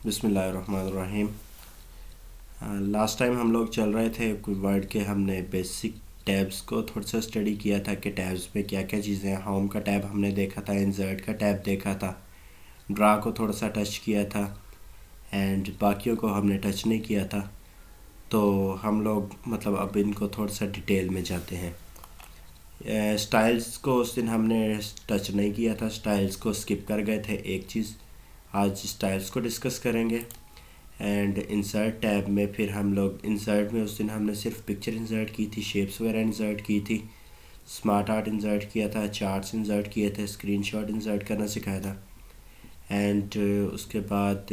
बिस्मिल्लाहिर्रहमानिर्रहीम। Last time हम लोग चल रहे थे कोई वर्ड के, हमने बेसिक टैब्स को थोड़ा सा स्टडी किया था कि टैब्स में क्या क्या चीज़ें हैं। होम का टैब हमने देखा था, इंसर्ट का टैब देखा था, ड्रा को थोड़ा सा टच किया था एंड बाकियों को हमने टच नहीं किया था। तो हम लोग मतलब अब इनको थोड़ा सा डिटेल में जाते हैं। स्टाइल्स को उस दिन हमने टच नहीं किया था, स्टाइल्स को स्किप कर गए थे एक चीज़। आज स्टाइल्स को डिस्कस करेंगे। एंड इंसर्ट टैब में फिर हम लोग इंसर्ट में उस दिन हमने सिर्फ पिक्चर इंसर्ट की थी, शेप्स वगैरह इंसर्ट की थी, स्मार्ट आर्ट इंसर्ट किया था, चार्ट्स इंसर्ट किए थे, स्क्रीनशॉट इंसर्ट करना सिखाया था। एंड उसके बाद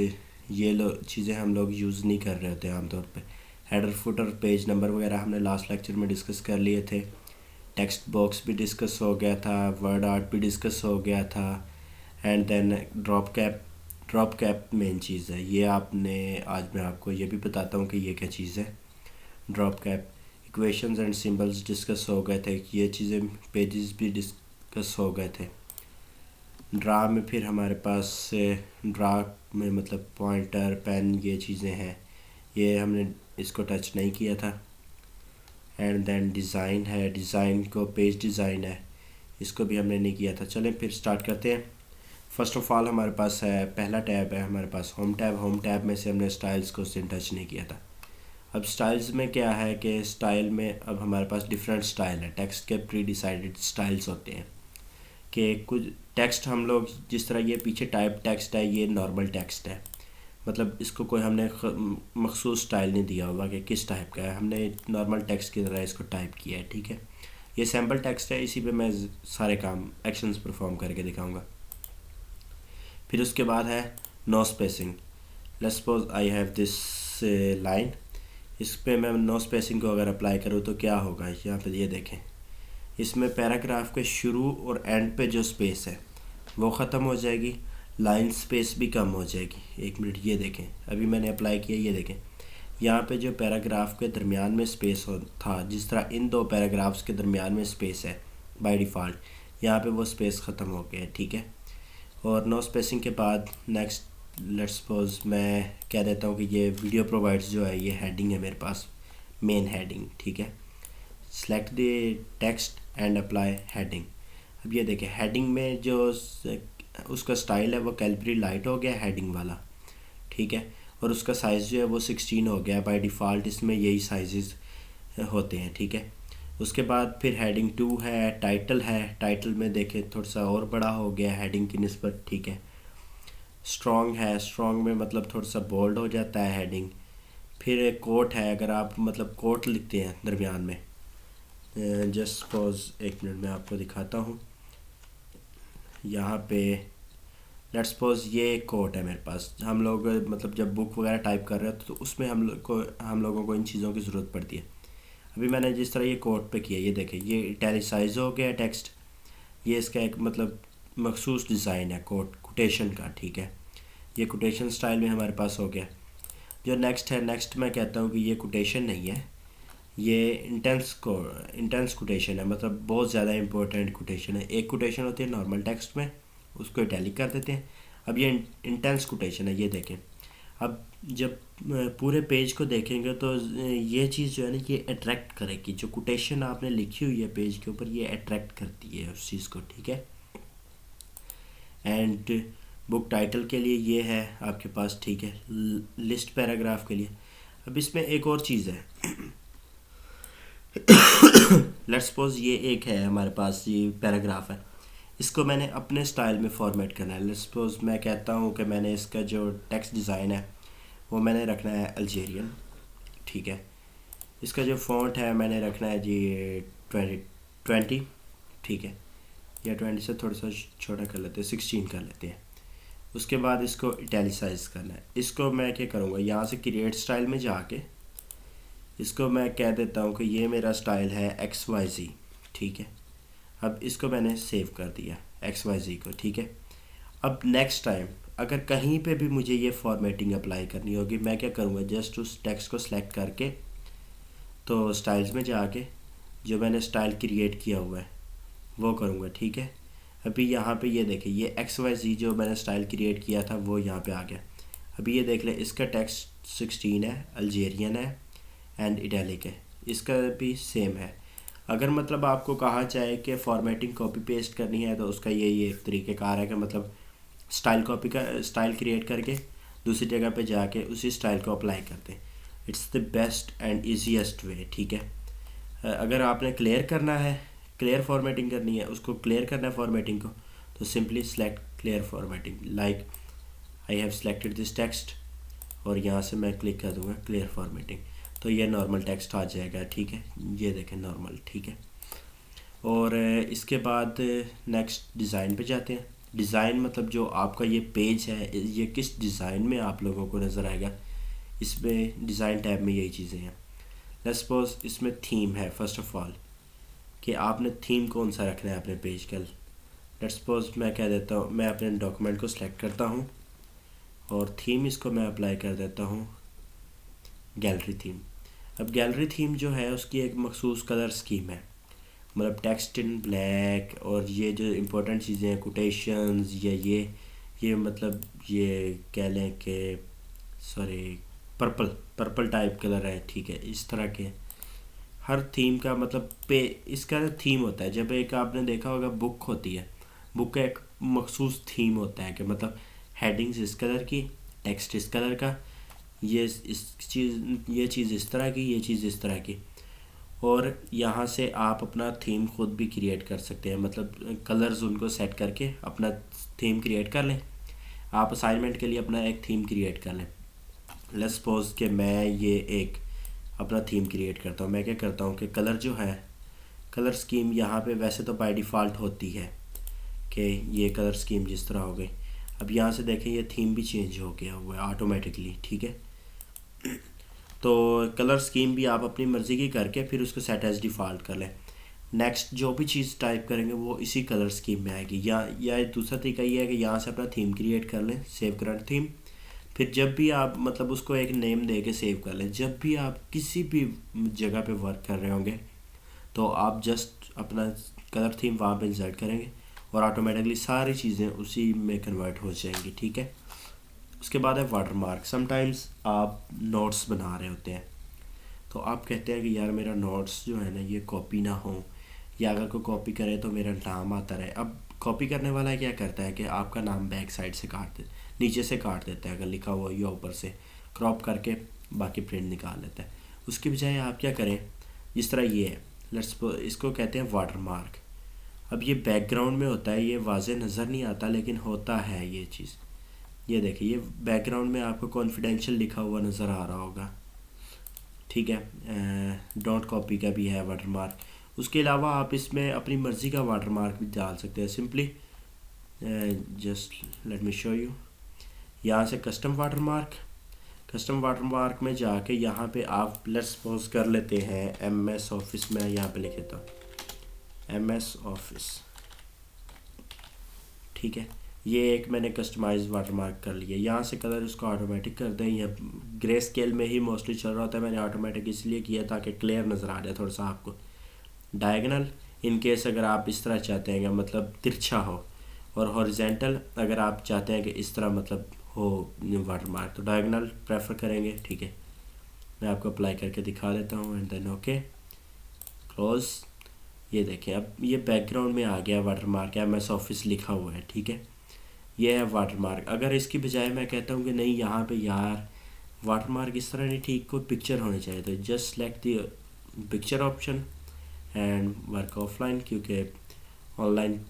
ये चीज़ें हम लोग यूज़ नहीं कर रहे होते आमतौर पे। हेडर फुटर पेज नंबर वगैरह हमने लास्ट लेक्चर में डिस्कस कर लिए थे। टेक्स्ट बॉक्स भी डिस्कस हो गया था, वर्ड आर्ट भी डिस्कस हो गया था। And then drop cap main चीज़ है। ये आपने आज मैं आपको ये भी बताता हूँ कि ये क्या चीज़ है। Drop cap equations and symbols discuss हो गए थे, ये चीज़ें पेजेस भी डिस्कस हो गए थे। ड्रा में फिर हमारे पास ड्रा में मतलब पॉइंटर पेन ये चीज़ें हैं, ये हमने इसको टच नहीं किया था। एंड देन डिज़ाइन है, डिज़ाइन को पेज डिज़ाइन है, इसको भी हमने नहीं किया था। चलें फिर स्टार्ट करते हैं। फ़र्स्ट ऑफ़ ऑल हमारे पास है पहला टैब है हमारे पास होम टैब। होम टैब में से हमने स्टाइल्स को उससे टच नहीं किया था। अब स्टाइल्स में क्या है कि स्टाइल में अब हमारे पास डिफरेंट स्टाइल है। टेक्स्ट के प्री डिसाइडेड स्टाइल्स होते हैं कि कुछ टेक्स्ट हम लोग जिस तरह ये पीछे टाइप टेक्स्ट है, ये नॉर्मल टेक्स्ट है, मतलब इसको कोई हमने मखसूस स्टाइल नहीं दिया होगा कि किस टाइप का है, हमने नॉर्मल टेक्स्ट की तरह इसको टाइप किया है। ठीक है, ये सैम्पल टेक्स्ट है, इसी पे मैं सारे काम एक्शंस परफॉर्म करके दिखाऊंगा। फिर उसके बाद है no spacing. Let's suppose I have this line, इस पे मैं नो स्पेसिंग को अगर अप्लाई करूँ तो क्या होगा। यहाँ पे ये देखें, इसमें पैराग्राफ के शुरू और एंड पे जो स्पेस है वो ख़त्म हो जाएगी, लाइन स्पेस भी कम हो जाएगी। एक मिनट, ये देखें, अभी मैंने अप्लाई किया, ये देखें यहाँ पे जो पैराग्राफ के दरमियान में स्पेस हो था, जिस तरह इन दो पैराग्राफ्स के दरमियान में स्पेस है बाय डिफ़ॉल्ट, यहाँ पे वो स्पेस ख़त्म हो गया है। ठीक है, और नो स्पेसिंग के बाद नेक्स्ट लेट्स सपोज मैं कह देता हूँ कि ये वीडियो प्रोवाइड्स जो है ये हेडिंग है मेरे पास, मेन हेडिंग। ठीक है, select the text and apply heading. अब ये देखें, हेडिंग में जो उसका स्टाइल है वो कैलबरी लाइट हो गया हेडिंग वाला। ठीक है, और उसका साइज़ जो है वो 16 हो गया बाय डिफ़ॉल्ट, इसमें यही साइजेस होते हैं। ठीक है, उसके बाद फिर हेडिंग 2 है, टाइटल है, टाइटल में देखें थोड़ा सा और बड़ा हो गया हेडिंग की निस्बत। ठीक है, स्ट्रॉन्ग है, स्ट्रॉन्ग में मतलब थोड़ा सा बोल्ड हो जाता है हेडिंग। फिर एक कोट है, अगर आप मतलब कोट लिखते हैं दरमियान में, जस्ट सपोज एक मिनट मैं आपको दिखाता हूँ। यहाँ पे लेट्स सपोज ये एक कोट है मेरे पास, हम लोग मतलब जब बुक वगैरह टाइप कर रहे हो तो उसमें हम लोगों को इन चीज़ों की ज़रूरत पड़ती है। अभी मैंने जिस तरह ये कोट पे किया, ये देखें ये इटैलिसाइज हो गया टेक्स्ट, ये इसका एक मतलब मखसूस डिज़ाइन है कोटेशन का। ठीक है, ये कोटेशन स्टाइल में हमारे पास हो गया। जो नेक्स्ट है, नेक्स्ट मैं कहता हूँ कि ये कोटेशन नहीं है, ये इंटेंस कोटेशन है, मतलब बहुत ज़्यादा इंपॉर्टेंट कोटेशन है। एक कोटेशन होती है नॉर्मल टेक्स्ट में, उसको इटैलिक कर देते हैं। अब ये इंटेंस कोटेशन है, ये देखें। अब जब पूरे पेज को देखेंगे तो ये चीज़ जो है ना ये अट्रैक्ट करेगी, जो कोटेशन आपने लिखी हुई है पेज के ऊपर ये अट्रैक्ट करती है उस चीज़ को। ठीक है, एंड बुक टाइटल के लिए ये है आपके पास। ठीक है, लिस्ट पैराग्राफ के लिए। अब इसमें एक और चीज़ है, लेट्स सपोज ये एक है हमारे पास, ये पैराग्राफ है, इसको मैंने अपने स्टाइल में फॉर्मेट करना है। लेट्स सपोज मैं कहता हूँ कि मैंने इसका जो टेक्स्ट डिज़ाइन है वो मैंने रखना है अल्जेरियन। ठीक है, इसका जो फ़ॉन्ट है मैंने रखना है जी 20। ठीक है, या 20 से थोड़ा सा छोटा कर लेते हैं, 16 कर लेते हैं। उसके बाद इसको इटैलिसाइज करना है। इसको मैं क्या करूँगा, यहाँ से क्रिएट स्टाइल में जाके इसको मैं कह देता हूँ कि ये मेरा स्टाइल है XYZ। ठीक है, अब इसको मैंने सेव कर दिया XYZ को। ठीक है, अब नेक्स्ट टाइम अगर कहीं पे भी मुझे ये फॉर्मेटिंग अप्लाई करनी होगी, मैं क्या करूँगा, जस्ट उस टेक्स्ट को सिलेक्ट करके तो स्टाइल्स में जाके जो मैंने स्टाइल क्रिएट किया हुआ है वो करूँगा। ठीक है, अभी यहाँ पे ये देखें, ये XYZ जो मैंने स्टाइल क्रिएट किया था वो यहाँ पे आ गया। अभी ये देख लें, इसका टेक्स्ट 16 है, अल्जेरियन है एंड इटैलिक है, इसका भी सेम है। अगर मतलब आपको कहा जाए कि फॉर्मेटिंग कॉपी पेस्ट करनी है तो उसका यही एक तरीक़ेकार है कि मतलब स्टाइल क्रिएट करके दूसरी जगह पे जाके उसी स्टाइल को अप्लाई करते हैं। It's the best and easiest वे, ठीक है। अगर आपने क्लियर फॉर्मेटिंग करनी है, उसको क्लियर करना है फॉर्मेटिंग को, तो simply select clear formatting, like I have selected this text और यहाँ से मैं क्लिक कर दूँगा क्लियर फॉर्मेटिंग, तो ये नॉर्मल टेक्स्ट आ जाएगा, ठीक है। ये देखें नॉर्मल, ठीक है। और इसके बाद नेक्स्ट डिज़ाइन पे जाते हैं। डिज़ाइन मतलब जो आपका ये पेज है, ये किस डिज़ाइन में आप लोगों को नज़र आएगा, इसमें डिज़ाइन टैब में यही चीज़ें हैं। लेट्स सपोज इसमें थीम है, फर्स्ट ऑफ ऑल कि आपने थीम कौन सा रखना है अपने पेज का। लेट्स सपोज मैं कह देता हूँ, मैं अपने डॉक्यूमेंट को सिलेक्ट करता हूँ और थीम इसको मैं अप्लाई कर देता हूँ गैलरी थीम। अब गैलरी थीम जो है उसकी एक मखसूस कलर स्कीम है, मतलब टेक्स्ट इन ब्लैक, और ये जो इम्पोर्टेंट चीज़ें हैं कोटेशंस या ये मतलब ये कह लें कि सॉरी पर्पल टाइप कलर है, ठीक है। इस तरह के हर थीम का मतलब इसका थीम होता है। जब एक आपने देखा होगा बुक होती है, बुक का एक मखसूस थीम होता है कि मतलब हेडिंग्स इस कलर की, टेक्स्ट इस कलर का, ये चीज़ इस तरह की, ये चीज़ इस तरह की। और यहाँ से आप अपना थीम खुद भी क्रिएट कर सकते हैं, मतलब कलर्स उनको सेट करके अपना थीम क्रिएट कर लें। आप असाइनमेंट के लिए अपना एक थीम क्रिएट कर लें। लेट्स सपोज कि मैं ये एक अपना थीम क्रिएट करता हूँ। मैं क्या करता हूँ कि कलर जो है, कलर स्कीम यहाँ पे वैसे तो बाय डिफ़ॉल्ट होती है कि ये कलर स्कीम जिस तरह हो गई। अब यहाँ से देखें ये थीम भी चेंज हो गया हुआ है ऑटोमेटिकली, ठीक है। तो कलर स्कीम भी आप अपनी मर्ज़ी की करके फिर उसको सेट एज डिफ़ॉल्ट कर लें। नेक्स्ट जो भी चीज़ टाइप करेंगे वो इसी कलर स्कीम में आएगी। या दूसरा तरीका ये है कि यहाँ से अपना थीम क्रिएट कर लें, सेव करंट थीम। फिर जब भी आप मतलब उसको एक नेम दे के सेव कर लें, जब भी आप किसी भी जगह पे वर्क कर रहे होंगे तो आप जस्ट अपना कलर थीम वहाँ पे इंसर्ट करेंगे और ऑटोमेटिकली सारी चीज़ें उसी में कन्वर्ट हो जाएंगी, ठीक है। उसके बाद है वाटरमार्क। समटाइम्स आप नोट्स बना रहे होते हैं तो आप कहते हैं कि यार मेरा नोट्स जो है ना ये कॉपी ना हो, या अगर कोई कॉपी करे तो मेरा नाम आता रहे। अब कॉपी करने वाला क्या करता है कि आपका नाम बैक साइड से नीचे से काट देता है, अगर लिखा हुआ या ऊपर से क्रॉप करके बाकी प्रिंट निकाल लेता है। उसकी बजाय आप क्या करें, जिस तरह ये है, इसको कहते हैं वाटरमार्क। अब ये बैकग्राउंड में होता है, ये वाज़ेह नज़र नहीं आता लेकिन होता है ये चीज़। ये देखिए ये बैकग्राउंड में आपको कॉन्फिडेंशियल लिखा हुआ नज़र आ रहा होगा, ठीक है। डॉट कॉपी का भी है वाटरमार्क। उसके अलावा आप इसमें अपनी मर्ज़ी का वाटरमार्क भी डाल सकते हैं। Simply just let me show you, यहाँ से कस्टम वाटरमार्क में जाके यहाँ पे आप लेट्स सपोज कर लेते हैं MS ऑफिस में, यहाँ पे लिख देता हूँ MS ऑफिस, ठीक है। ये एक मैंने कस्टमाइज वाटरमार्क कर लिया। यहाँ से कलर इसको ऑटोमेटिक कर दें, या ग्रे स्केल में ही मोस्टली चल रहा होता है, मैंने ऑटोमेटिक इसलिए किया ताकि क्लियर नज़र आ जाए थोड़ा सा आपको। डायगनल इन केस अगर आप इस तरह चाहते हैं कि मतलब तिरछा हो, और हॉरिजेंटल अगर आप चाहते हैं कि इस तरह मतलब हो वाटरमार्क, तो डायगनल प्रेफर करेंगे, ठीक है। मैं आपको अप्लाई करके दिखा देता हूँ एंड देन ओके क्लोज। ये देखें अब ये बैकग्राउंड में आ गया वाटरमार्क, MS ऑफिस लिखा हुआ है, ठीक है। ये है वाटरमार्क। अगर इसकी बजाय मैं कहता हूँ कि नहीं यहाँ पे यार वाटरमार्क इस तरह नहीं ठीक, कोई पिक्चर होनी चाहिए, तो just select the picture option and work offline, क्योंकि ऑनलाइन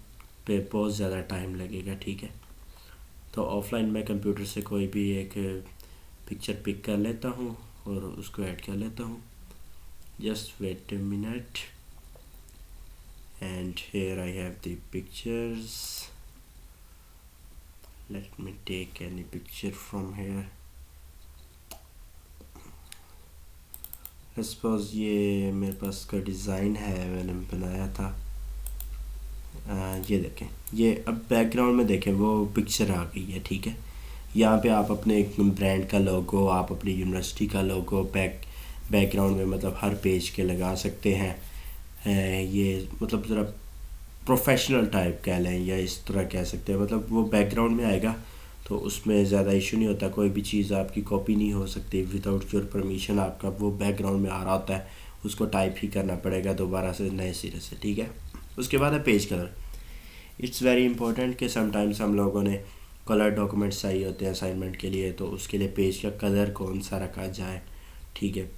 पे बहुत ज़्यादा टाइम लगेगा, ठीक है। तो ऑफलाइन मैं कंप्यूटर से कोई भी एक पिक्चर पिक कर लेता हूँ और उसको ऐड कर लेता हूँ। Just wait a minute and here I have the pictures. Let me take any picture from here. Let's suppose ये मेरे पास का डिज़ाइन है, मैंने बनाया था। ये देखें, ये अब बैकग्राउंड में देखें वो पिक्चर आ गई है, ठीक है। यहाँ पे आप अपने ब्रांड का लोगो, आप अपनी यूनिवर्सिटी का लोगो बैकग्राउंड में मतलब हर पेज के लगा सकते हैं। ये मतलब ज़रा प्रोफेशनल टाइप कह लें या इस तरह कह सकते हैं, मतलब वो बैकग्राउंड में आएगा तो उसमें ज़्यादा इशू नहीं होता, कोई भी चीज़ आपकी कॉपी नहीं हो सकती विदाउट योर परमिशन। आपका वो बैकग्राउंड में आ रहा होता है, उसको टाइप ही करना पड़ेगा दोबारा से नए सिरे से, ठीक है। उसके बाद है page colour. It's very important कि समटाइम्स हम लोगों ने कलर डॉक्यूमेंट्स चाहिए होते हैं असाइनमेंट के लिए, तो उसके लिए पेज का कलर कौन सा रखा जाए, ठीक है।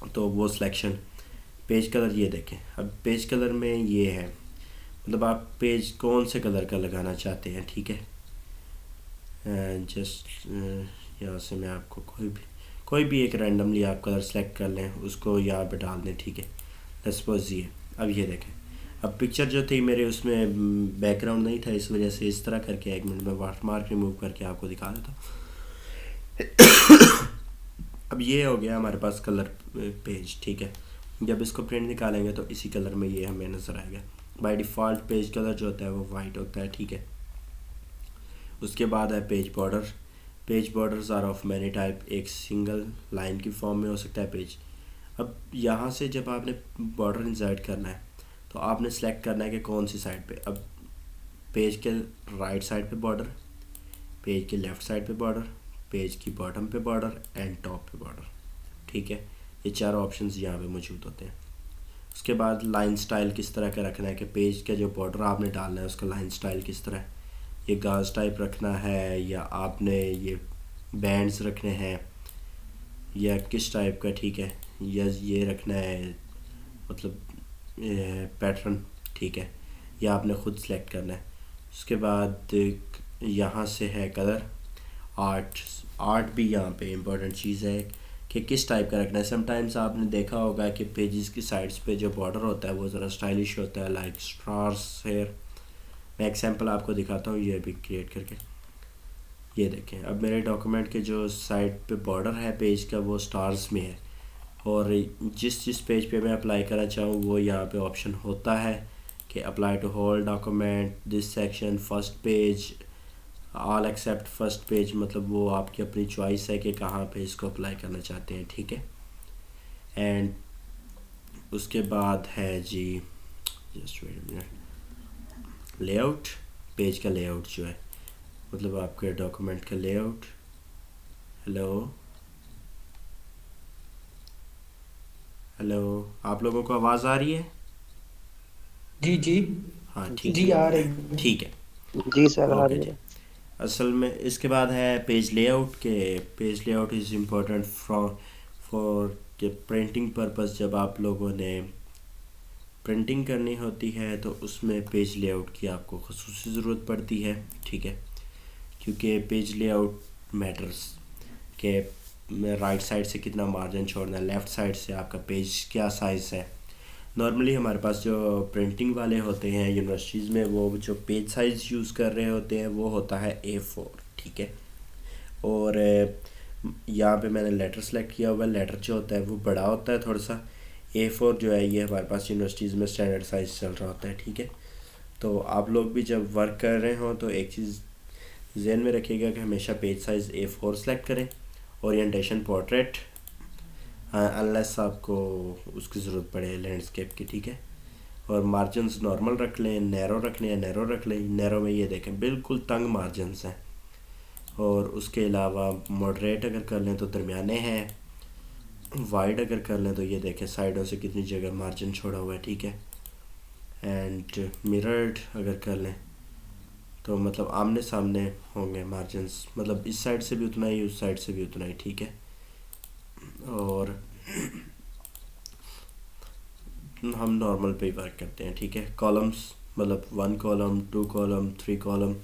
तो वो सिलेक्शन पेज कलर, ये देखें। अब पेज कलर में ये है, मतलब आप पेज कौन से कलर का लगाना चाहते हैं, ठीक है। जस्ट यहाँ से मैं आपको कोई भी एक रैंडमली आप कलर सेलेक्ट कर लें, उसको यहाँ पे डाल दें, ठीक है। सपोज ये, अब ये देखें, अब पिक्चर जो थी मेरे उसमें बैकग्राउंड नहीं था, इस वजह से इस तरह करके, एक मिनट में वाटरमार्क रिमूव करके आपको दिखा देता हूँ। अब ये हो गया हमारे पास कलर पेज, ठीक है। जब इसको प्रिंट निकालेंगे तो इसी कलर में ये हमें नज़र आएगा। बाय डिफ़ॉल्ट पेज कलर जो होता है वो वाइट होता है, ठीक है। उसके बाद है page border. Page borders are of many type, एक सिंगल लाइन की फॉर्म में हो सकता है पेज। अब यहाँ से जब आपने बॉर्डर इंसर्ट करना है तो आपने सेलेक्ट करना है कि कौन सी साइड पे। अब पेज के राइट साइड पे बॉर्डर, पेज के लेफ़्ट साइड पे बॉर्डर, पेज की बॉटम पे बॉर्डर एंड टॉप पे बॉर्डर, ठीक है। ये चारों ऑप्शंस यहाँ पे मौजूद होते हैं। उसके बाद लाइन स्टाइल किस तरह का रखना है कि पेज का जो बॉर्डर आपने डालना है उसका लाइन स्टाइल किस तरह है, ये गाज टाइप रखना है या आपने ये बैंड्स रखने हैं या किस टाइप का, ठीक है। या ये रखना है मतलब पैटर्न, ठीक है। या आपने ख़ुद सेलेक्ट करना है। उसके बाद यहाँ से है कलर। आर्ट भी यहाँ पे इम्पोर्टेंट चीज़ है कि किस टाइप का रखना है। समटाइम्स आपने देखा होगा कि पेजेस की साइड्स पे जो बॉर्डर होता है वो ज़रा स्टाइलिश होता है, लाइक स्टार्स हेयर। मैं एग्जांपल आपको दिखाता हूँ ये भी क्रिएट करके। ये देखें, अब मेरे डॉक्यूमेंट के जो साइड पे बॉर्डर है पेज का वो स्टार्स में है, और जिस पेज पे मैं अप्लाई करना चाहूँ वो यहाँ पे ऑप्शन होता है कि apply to whole document, this section, first page, all except first page. मतलब वो आपकी अपनी चॉइस है कि कहाँ पे इसको अप्लाई करना चाहते हैं, ठीक है। एंड उसके बाद है जी, just wait a minute, layout. Page का लेआउट जो है, मतलब आपके डॉक्यूमेंट का लेआउट। हेलो, आप लोगों को आवाज़ आ रही है? जी जी। हाँ ठीक जी आ रही है, है। ठीक है, जी सर आ ओके रही जी। है। असल में इसके बाद है पेज लेआउट के। Page layout is important for के प्रिंटिंग पर्पस। जब आप लोगों ने प्रिंटिंग करनी होती है तो उसमें पेज लेआउट की आपको ख़ुसूसी ज़रूरत पड़ती है, ठीक है। क्योंकि पेज लेआउट मैटर्स के राइट साइड से कितना मार्जिन छोड़ना है, लेफ़्ट साइड से आपका पेज क्या साइज़ है। नॉर्मली हमारे पास जो प्रिंटिंग वाले होते हैं यूनिवर्सिटीज़ में, वो जो पेज साइज़ यूज़ कर रहे होते हैं वो होता है A4, ठीक है। और यहाँ पे मैंने लेटर सेलेक्ट किया हुआ है। लेटर जो होता है वो बड़ा होता है थोड़ा सा। A4 जो है ये हमारे पास यूनिवर्सिटीज़ में स्टैंडर्ड साइज़ चल रहा होता है, ठीक है। तो आप लोग भी जब वर्क कर रहे हो तो एक चीज़ जहन में रखिएगा कि हमेशा पेज साइज़ A4 सेलेक्ट करें। ओरिएंटेशन पोर्ट्रेट, अनलेस आपको उसकी ज़रूरत पड़े लैंडस्केप की, ठीक है। और मार्जिन्स नॉर्मल रख लें, नैरो रखने हैं नैरो रख लें। नैरो में ये देखें बिल्कुल तंग मार्जिन्स हैं। और उसके अलावा मॉडरेट अगर कर लें तो दरमियाने हैं। वाइड अगर कर लें तो ये देखें साइडों से कितनी जगह मार्जिन छोड़ा हुआ है, ठीक है। एंड मिरर्ड अगर कर लें तो मतलब आमने सामने होंगे मार्जिन्स, मतलब इस साइड से भी उतना ही उस साइड से भी उतना ही, ठीक है। और हम नॉर्मल पे ही वर्क करते हैं, ठीक है। कॉलम्स मतलब 1 कॉलम, 2 कॉलम, 3 कॉलम।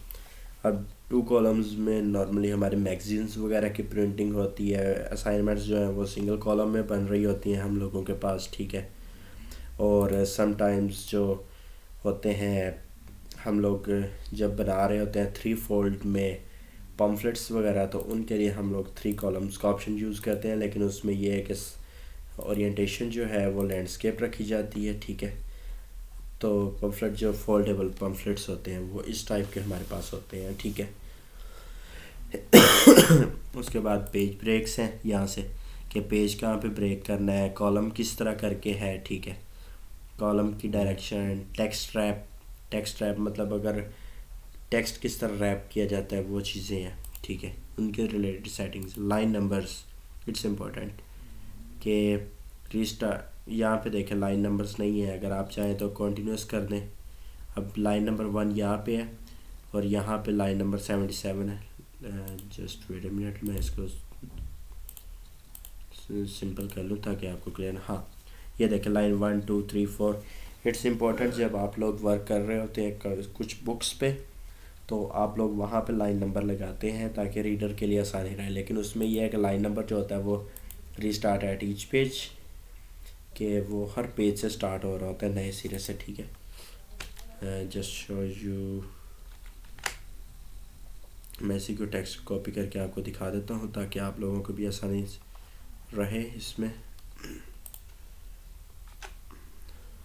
अब 2 कॉलम्स में नॉर्मली हमारे मैगजीन्स वगैरह की प्रिंटिंग होती है। असाइनमेंट्स जो हैं वो सिंगल कॉलम में बन रही होती हैं हम लोगों के पास, ठीक है। और समटाइम्स जो होते हैं हम लोग जब बना रहे होते हैं 3 फोल्ड में पम्फलेट्स वगैरह, तो उनके लिए हम लोग 3 कॉलम्स का ऑप्शन यूज़ करते हैं। लेकिन उसमें ये है कि ओरिएंटेशन जो है वो लैंडस्केप रखी जाती है, ठीक है। तो पम्फलेट जो फोल्डेबल पम्फलेट्स होते हैं वो इस टाइप के हमारे पास होते हैं, ठीक है। उसके बाद पेज ब्रेक्स हैं यहाँ से कि पेज कहाँ पे ब्रेक करना है, कॉलम किस तरह करके है, ठीक है। कॉलम की direction, text rap. Text rap मतलब अगर टेक्स्ट किस तरह रैप किया जाता है वो चीज़ें हैं, ठीक है, उनके related settings, line numbers, it's important कि रीस्टार्ट, यहाँ पे देखें लाइन नंबर्स नहीं है, अगर आप चाहें तो कंटिन्यूस कर दें। अब लाइन नंबर 1 यहाँ पे है और यहाँ पे लाइन नंबर 77 है। जस्ट वेट अ मिनट, मैं इसको सिंपल कर लूँ ताकि आपको क्लियर। हाँ, ये देखें लाइन 1 2 3 4। इट्स इम्पोर्टेंट जब आप लोग वर्क कर रहे होते हैं कुछ बुक्स पे, तो आप लोग वहाँ पे लाइन नंबर लगाते हैं ताकि रीडर के लिए आसानी रहे, लेकिन उसमें यह है कि लाइन नंबर जो होता है वो रीस्टार्ट एट ईच पेज, कि वो हर पेज से स्टार्ट हो रहा होता है नए सिरे से। ठीक है, जस्ट शो यू, मैं इसी को टेक्स्ट कॉपी करके आपको दिखा देता हूँ ताकि आप लोगों को भी आसानी रहे इसमें।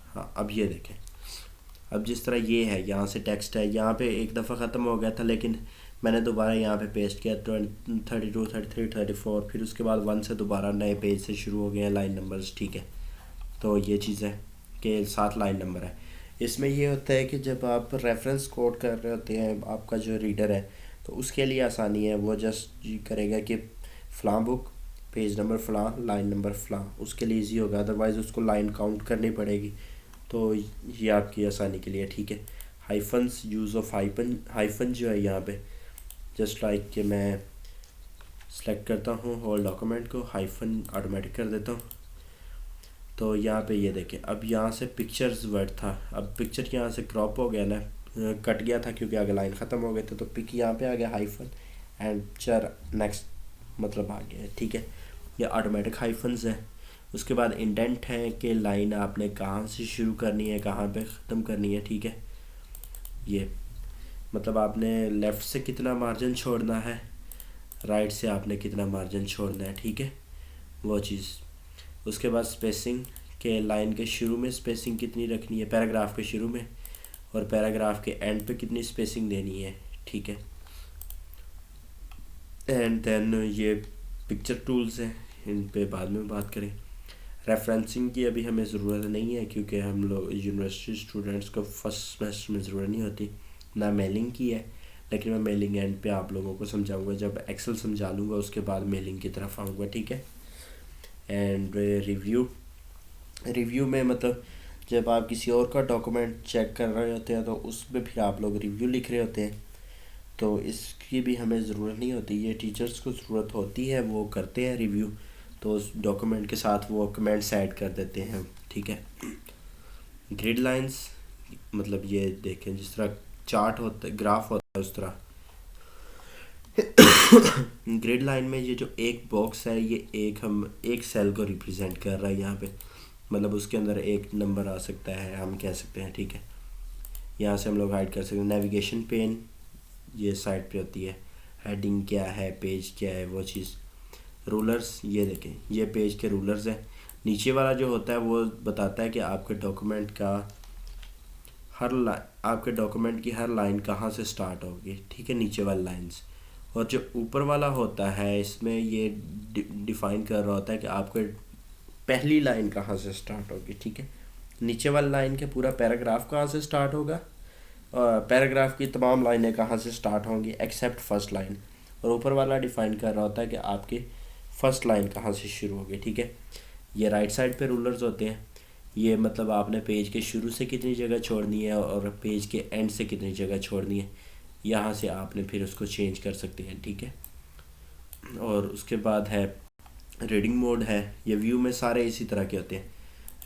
हाँ, अब ये देखें, अब जिस तरह ये है, यहाँ से टेक्स्ट है, यहाँ पे एक दफ़ा ख़त्म हो गया था लेकिन मैंने दोबारा यहाँ पे पेस्ट किया 32 33 34, फिर उसके बाद 1 से दोबारा नए पेज से शुरू हो गए हैं लाइन नंबर्स। ठीक है, तो ये चीज़ है कि 7 लाइन नंबर है। इसमें ये होता है कि जब आप रेफरेंस कोड कर रहे होते हैं, आपका जो रीडर है तो उसके लिए आसानी है, वो जस्ट करेगा कि फ़लाँ बुक पेज नंबर फ़लाँ लाइन नंबर फ़लाँ, उसके लिए इजी होगा, अदरवाइज़ उसको लाइन काउंट करनी पड़ेगी। तो ये आपकी आसानी के लिए। ठीक है, हाइफन्स, यूज़ ऑफ हाइफन जो है यहाँ पे, जस्ट लाइक कि मैं सेलेक्ट करता हूँ होल डॉक्यूमेंट को, हाइफन ऑटोमेटिक कर देता हूँ। तो यहाँ पे ये देखें, अब यहाँ से पिक्चर्स वर्ड था, अब पिक्चर यहाँ से क्रॉप हो गया ना, कट गया था क्योंकि आगे लाइन ख़त्म हो गए थे, तो पिक यहाँ पे आ गया हाइफन एंड चर नेक्स्ट मतलब आ गया है। ठीक है, ये ऑटोमेटिक हाइफन्स है। उसके बाद इंडेंट है कि लाइन आपने कहाँ से शुरू करनी है, कहाँ पे ख़त्म करनी है। ठीक है, ये मतलब आपने लेफ़्ट से कितना मार्जिन छोड़ना है, राइट से आपने कितना मार्जिन छोड़ना है। ठीक है, वो चीज़। उसके बाद स्पेसिंग, के लाइन के शुरू में स्पेसिंग कितनी रखनी है, पैराग्राफ के शुरू में, और पैराग्राफ के एंड पे कितनी स्पेसिंग देनी है। ठीक है, एंड देन ये पिक्चर टूल्स हैं, इन पे बाद में बात करें। रेफरेंसिंग की अभी हमें ज़रूरत नहीं है क्योंकि हम लोग यूनिवर्सिटी स्टूडेंट्स को फर्स्ट सेमेस्टर में ज़रूरत नहीं होती, ना मेलिंग की है, लेकिन मैं मेलिंग एंड पे आप लोगों को समझाऊंगा, जब एक्सेल समझा लूँगा उसके बाद मेलिंग की तरफ आऊँगा। ठीक है, एंड रिव्यू में मतलब जब आप किसी और का डॉक्यूमेंट चेक कर रहे होते हैं तो उसमें फिर आप लोग रिव्यू लिख रहे होते हैं, तो इसकी भी हमें ज़रूरत नहीं होती, ये टीचर्स को ज़रूरत होती है, वो करते हैं रिव्यू, तो उस डॉक्यूमेंट के साथ वो कमेंट्स ऐड कर देते हैं। ठीक है, ग्रिड लाइंस मतलब ये देखें जिस तरह चार्ट होता है, ग्राफ होता है, उस तरह ग्रिड लाइन में ये जो एक बॉक्स है, ये एक सेल को रिप्रेजेंट कर रहा है यहाँ पे, मतलब उसके अंदर एक नंबर आ सकता है, हम कह सकते हैं। ठीक है, यहाँ से हम लोग हाइड कर सकते हैं। नेविगेशन पेन ये साइड पे होती है, हेडिंग क्या है, पेज क्या है, वो चीज़। रूलर्स, ये देखें ये पेज के रूलर्स हैं। नीचे वाला जो होता है वो बताता है कि आपके डॉक्यूमेंट का आपके डॉक्यूमेंट की हर लाइन कहाँ से स्टार्ट होगी। ठीक है, नीचे वाली लाइंस। और जो ऊपर वाला होता है इसमें ये डिफ़ाइन कर रहा होता है कि आपके पहली लाइन कहाँ से स्टार्ट होगी। ठीक है, नीचे वाली लाइन के पूरा पैराग्राफ कहाँ से स्टार्ट होगा और पैराग्राफ की तमाम लाइनें कहाँ से स्टार्ट होंगी एक्सेप्ट फर्स्ट लाइन, और ऊपर वाला डिफ़ाइन कर रहा होता है कि आपकी फ़र्स्ट लाइन कहाँ से शुरू होगी। ठीक है, ये राइट साइड पे रूलर्स होते हैं, ये मतलब आपने पेज के शुरू से कितनी जगह छोड़नी है और पेज के एंड से कितनी जगह छोड़नी है, यहाँ से आपने फिर उसको चेंज कर सकते हैं। ठीक है, और उसके बाद है रीडिंग मोड है, ये व्यू में सारे इसी तरह के होते हैं।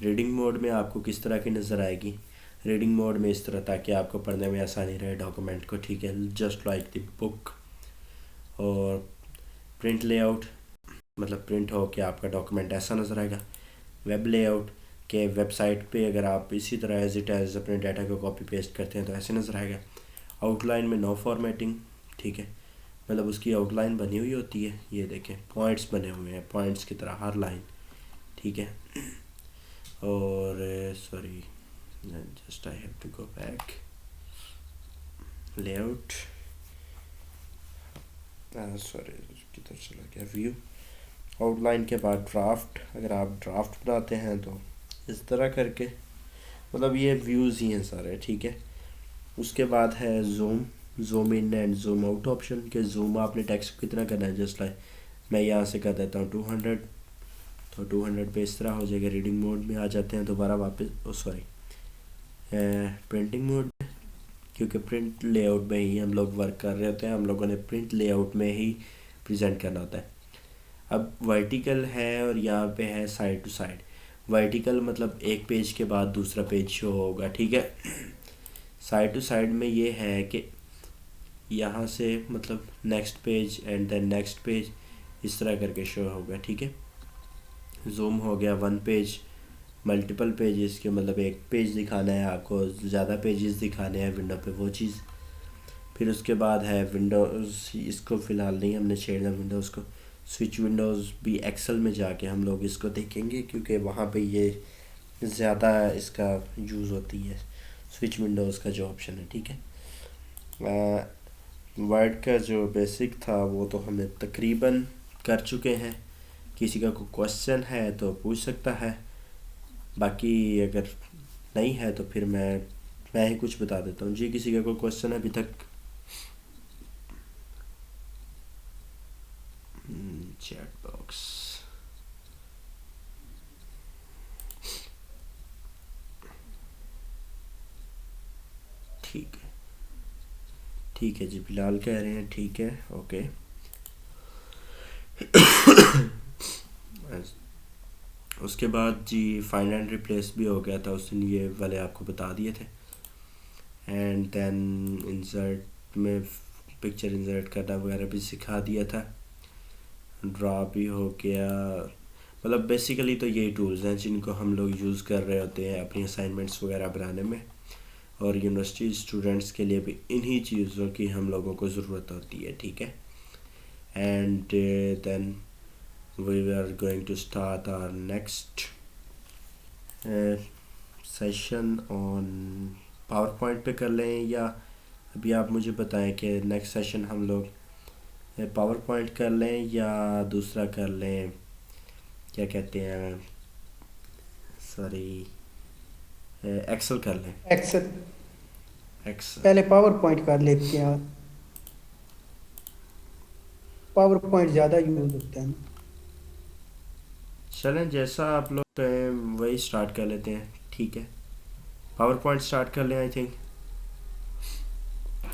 रीडिंग मोड में आपको किस तरह की नज़र आएगी, रीडिंग मोड में इस तरह, ताकि आपको पढ़ने में आसानी रहे डॉक्यूमेंट को। ठीक है, जस्ट लाइक द बुक। और प्रिंट लेआउट मतलब प्रिंट हो के आपका डॉक्यूमेंट ऐसा नज़र आएगा। वेब लेआउट के वेबसाइट पे अगर आप इसी तरह एज इट एज अपने डाटा को कॉपी पेस्ट करते हैं तो ऐसे नज़र आएगा। आउटलाइन में नो फॉर्मेटिंग। ठीक है, मतलब उसकी आउटलाइन बनी हुई होती है, ये देखें पॉइंट्स बने हुए हैं, पॉइंट्स की तरह हर लाइन। ठीक है, और sorry just I have to go back, layout sorry किधर चला गया, व्यू। आउटलाइन के बाद ड्राफ्ट, अगर आप ड्राफ्ट बनाते हैं तो इस तरह करके, मतलब ये व्यूज़ ही हैं सारे। ठीक है, उसके बाद है zoom, zoom in and zoom out option के जूम आपने टेक्स्ट को कितना करना है, जस्ट लाइक मैं यहाँ से कर देता हूँ 200, तो 200 पे इस तरह हो जाएगा। रीडिंग मोड में आ जाते हैं दोबारा वापस, ओ सॉरी प्रिंटिंग मोड में, क्योंकि प्रिंट लेआउट में ही हम लोग वर्क कर रहे होते हैं, हम लोगों ने प्रिंट लेआउट में ही प्रेजेंट करना होता है। अब वर्टिकल है और यहाँ पे है साइड टू साइड। वर्टिकल मतलब एक पेज के बाद दूसरा पेज शो होगा, ठीक है। साइड टू साइड में ये है कि यहाँ से मतलब next page and then next page इस तरह करके शो होगा, ठीक है। जूम हो गया वन पेज, मल्टीपल पेजेस के मतलब एक पेज दिखाना है आपको, ज़्यादा पेजेस दिखाने हैं विंडो पे वो चीज़। फिर उसके बाद है विंडोज़, इसको फ़िलहाल नहीं हमने छेड़ना विंडोज़ को। स्विच विंडोज़ भी एक्सेल में जाके हम लोग इसको देखेंगे, क्योंकि वहाँ पे ये ज़्यादा इसका यूज़ होती है, स्विच विंडोज़ का जो ऑप्शन है, ठीक है। वर्ड का जो बेसिक था वो तो हमने तकरीबन कर चुके हैं। किसी का कोई क्वेश्चन है तो पूछ सकता है, बाकी अगर नहीं है तो फिर मैं ही कुछ बता देता हूँ। जी, किसी का कोई क्वेश्चन अभी तक? चैट बॉक्स, ठीक है, ठीक है जी, बिलाल कह रहे हैं, ठीक है, ओके। उसके बाद जी फाइंड एंड रिप्लेस भी हो गया था उस दिन, ये वाले आपको बता दिए थे। एंड देन इंसर्ट में पिक्चर इंसर्ट करना वगैरह भी सिखा दिया था। ड्रा भी हो गया। मतलब बेसिकली तो यही टूल्स हैं जिनको हम लोग यूज़ कर रहे होते हैं अपनी असाइनमेंट्स वगैरह बनाने में, और यूनिवर्सिटी स्टूडेंट्स के लिए भी इन्हीं चीज़ों की हम लोगों को ज़रूरत होती है, ठीक है। And then we are going to start our next session on power point पे कर लें, या अभी आप मुझे बताएं कि नेक्स्ट सेशन हम लोग पावर पॉइंट कर लें या दूसरा कर लें, क्या कहते हैं, सॉरी एक्सेल कर लें। एक्सेल। एक्सेल, पहले पावर पॉइंट कर लेते हैं, पावर पॉइंट ज़्यादा यूज होता है ना। चलें जैसा आप लोग कहें वही स्टार्ट कर लेते हैं, ठीक है। पावर पॉइंट स्टार्ट कर लें I think.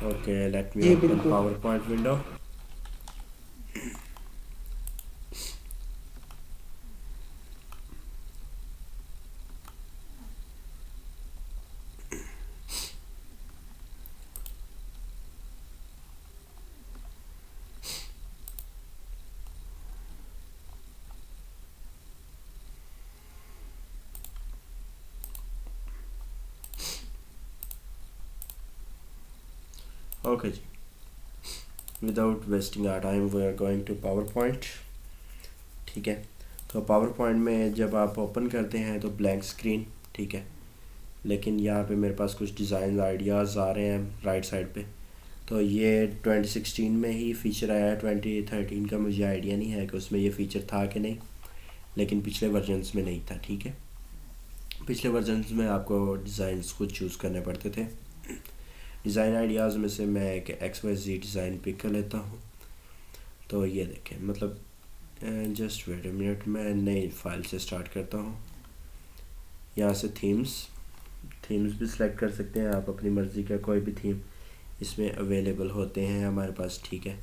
Okay, let me जी ओपन बिल्कुल। Power point window. ओके जी, without wasting our time we are going to power point, ठीक है। तो पावर पॉइंट में जब आप ओपन करते हैं तो ब्लैंक स्क्रीन, ठीक है। लेकिन यहाँ पे मेरे पास कुछ डिज़ाइन आइडियाज़ आ रहे हैं राइट साइड पे। तो ये 2016 में ही फ़ीचर आया है, 2013 का मुझे आइडिया नहीं है कि उसमें ये फ़ीचर था कि नहीं, लेकिन पिछले वर्जन्स में नहीं था, ठीक है। पिछले वर्जन्स में आपको डिज़ाइंस खुद चूज़ करने पड़ते थे। डिज़ाइन आइडियाज़ में से मैं एक XYZ डिज़ाइन पिक कर लेता हूँ। तो ये देखें, मतलब जस्ट वेट अ मिनट, मैं नई फाइल से स्टार्ट करता हूँ। यहाँ से थीम्स भी सिलेक्ट कर सकते हैं आप, अपनी मर्ज़ी का कोई भी थीम इसमें अवेलेबल होते हैं हमारे पास, ठीक है।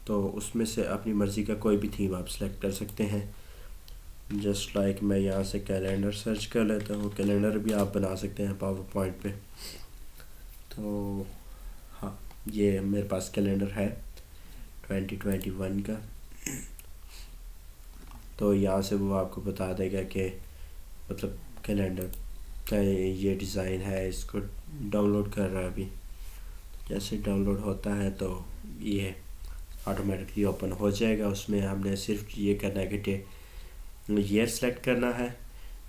तो उसमें से अपनी मर्ज़ी का कोई भी थीम आप सेलेक्ट कर सकते हैं। जस्ट लाइक मैं यहाँ से कैलेंडर सर्च कर लेता हूँ, कैलेंडर भी आप बना सकते हैं पावर पॉइंट पे। तो हाँ, ये मेरे पास कैलेंडर है 2021 का। तो यहाँ से वो आपको बता देगा कि मतलब कैलेंडर का ये डिज़ाइन है, इसको डाउनलोड कर रहा है अभी। जैसे डाउनलोड होता है तो ये ऑटोमेटिकली ओपन हो जाएगा। उसमें हमने सिर्फ ये करना है कि ईयर सेलेक्ट करना है।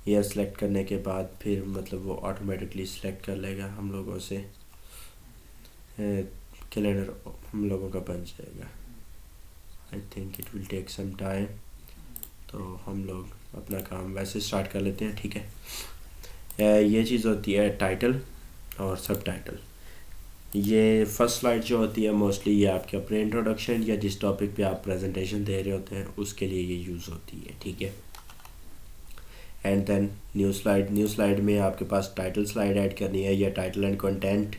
ईयर सेलेक्ट करने के बाद फिर मतलब वो ऑटोमेटिकली सेलेक्ट कर लेगा हम लोगों से, कैलेंडर हम लोगों का बन जाएगा। I think it will take some time, तो हम लोग अपना काम वैसे स्टार्ट कर लेते हैं, ठीक है। ये चीज़ होती है टाइटल, और सब टाइटल। ये फर्स्ट स्लाइड जो होती है मोस्टली ये आपके अपने इंट्रोडक्शन या जिस टॉपिक पे आप प्रेजेंटेशन दे रहे होते हैं उसके लिए ये यूज़ होती है, ठीक है। एंड देन न्यू स्लाइड में आपके पास टाइटल स्लाइड ऐड करनी है या title and content,